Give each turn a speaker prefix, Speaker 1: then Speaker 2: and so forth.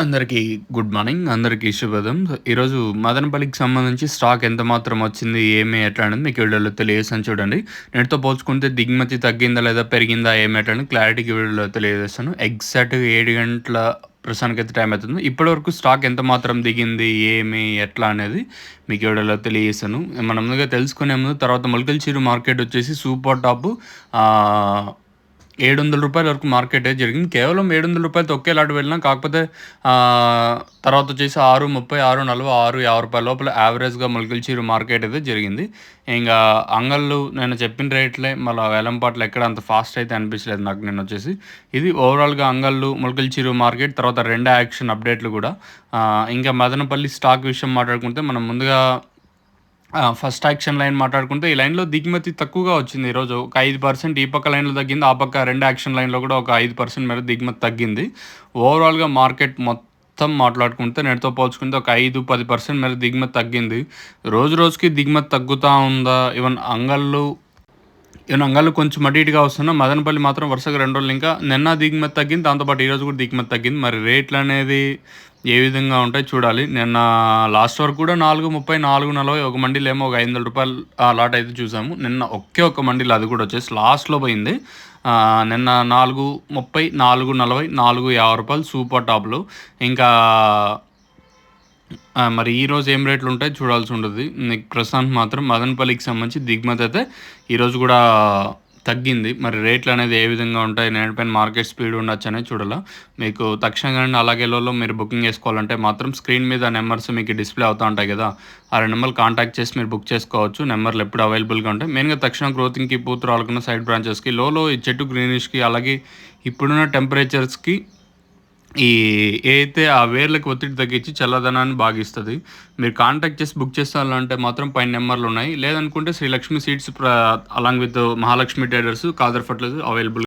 Speaker 1: అందరికీ good morning. అందరికీ శుభోదయం. ఈరోజు మదనపల్లికి సంబంధించి స్టాక్ ఎంత మాత్రం వచ్చింది, ఏమి, ఎట్లా అనేది మీకు వీడియోలో తెలియజేస్తాను చూడండి. నేటితో పోల్చుకుంటే దిగుమతి తగ్గిందా లేదా పెరిగిందా ఏమి ఎట్లా అని క్లారిటీగా వీడియోలో తెలియజేస్తాను. ఎగ్జాక్ట్‌గా 7 గంటల ప్రస్తుతానికైతే టైం అవుతుంది. ఇప్పటివరకు స్టాక్ ఎంత మాత్రం దిగింది, ఏమి, ఎట్లా అనేది మీకు వీడియోలో తెలియజేస్తాను. మనం ముందుగా తెలుసుకునే ముందు తర్వాత మొలకల్చీరు మార్కెట్ వచ్చేసి సూపర్ టాప్ రూ. 700 వరకు మార్కెట్ అయితే జరిగింది. కేవలం రూ. 700 తొక్కేలాట వెళ్ళినా కాకపోతే తర్వాత వచ్చేసి 6.30, 6.40, 6.50 లోపల యావరేజ్‌గా మొలకల్చీరు మార్కెట్ అయితే జరిగింది. ఇంగా అంగళ్ళు నేను చెప్పిన రేట్లే మళ్ళా వేలంపాట్లు ఎక్కడ అంత ఫాస్ట్ అయితే అనిపించలేదు నాకు నిన్నొచ్చేసి. ఇది ఓవరాల్‌గా అంగళ్ళు, మొలకల్చీరు మార్కెట్ తర్వాత 2 యాక్షన్ అప్డేట్లు కూడా. ఇంకా మదనపల్లి స్టాక్ విషయం మాట్లాడుకుంటే మనం ముందుగా ఫస్ట్ యాక్షన్ లైన్ మాట్లాడుకుంటే ఈ లైన్‌లో దిగుమతి తక్కువగా వచ్చింది ఈరోజు. ఒక 5% ఈ పక్క లైన్‌లో తగ్గింది. ఆ పక్క 2 యాక్షన్ లైన్‌లో కూడా ఒక 5% మేర దిగుమతి తగ్గింది. ఓవరాల్‌గా మార్కెట్ మొత్తం మాట్లాడుకుంటే నేటితో పోల్చుకుంటే ఒక 5-10% మేర దిగుమతి తగ్గింది. రోజు రోజుకి దిగుమతి తగ్గుతా ఉందా? అంగళ్ళు కొంచెం అటు ఇటుగా వస్తున్నా మదనపల్లి మాత్రం వరుసగా 2 రోజులు ఇంకా నిన్న దిగుమతి తగ్గింది. దాంతోపాటు ఈరోజు కూడా దిగుమతి తగ్గింది. మరి రేట్లనేది ఏ విధంగా ఉంటాయో చూడాలి. నిన్న లాస్ట్ వరకు కూడా 4.30, 4.40 ఒక మండీలేమో ఒక రూ. 500 ఆ లాట్ అయితే చూసాము. నిన్న ఒక్క మండీలో అది కూడా వచ్చేసి లాస్ట్‌లో పోయింది. నిన్న 4.30, 4.40, రూ. 4.50 సూపర్ టాప్‌లు. ఇంకా మరి ఈరోజు ఏం రేట్లుంటాయో చూడాల్సి ఉంటది. నీకు ప్రస్తుతానికి మాత్రం మదనపల్లికి సంబంధించి దిగుమతి అయితే ఈరోజు కూడా తగ్గింది. మరి రేట్లనేది ఏ విధంగా ఉంటాయి, నేటిపైన మార్కెట్ స్పీడ్ ఉండొచ్చనేది చూడాలా. మీకు తక్షణంగానే అలాగే ఎల్లోలో మీరు బుకింగ్ చేసుకోవాలంటే మాత్రం స్క్రీన్ మీద నెంబర్స్ మీకు డిస్‌ప్లే అవుతా ఉంటాయి కదా! ఆ 2 నెంబర్లు కాంటాక్ట్ చేసి మీరు బుక్ చేసుకోవచ్చు. నెంబర్లు ఎప్పుడు అవైలబుల్‌గా ఉంటాయి. మెయిన్‌గా తక్షణ గ్రోతింగ్‌కి, పూతరాలకున్న సైడ్ బ్రాంచెస్‌కి, లోలో ఈ చెట్టు గ్రీనిష్‌కి అలాగే ఇప్పుడున్న టెంపరేచర్స్‌కి ఏదైతే ఆ వేర్లకి ఒత్తిడి తగ్గించి చల్లదనాన్ని బాగిస్తది. మీరు కాంటాక్ట్ చేసి బుక్ చేసేయాలంటే మాత్రం పైన నెంబర్లున్నాయి. లేదనుకుంటే Sri Lakshmi seeds along with Mahalakshmi traders, Kadar fertilisers available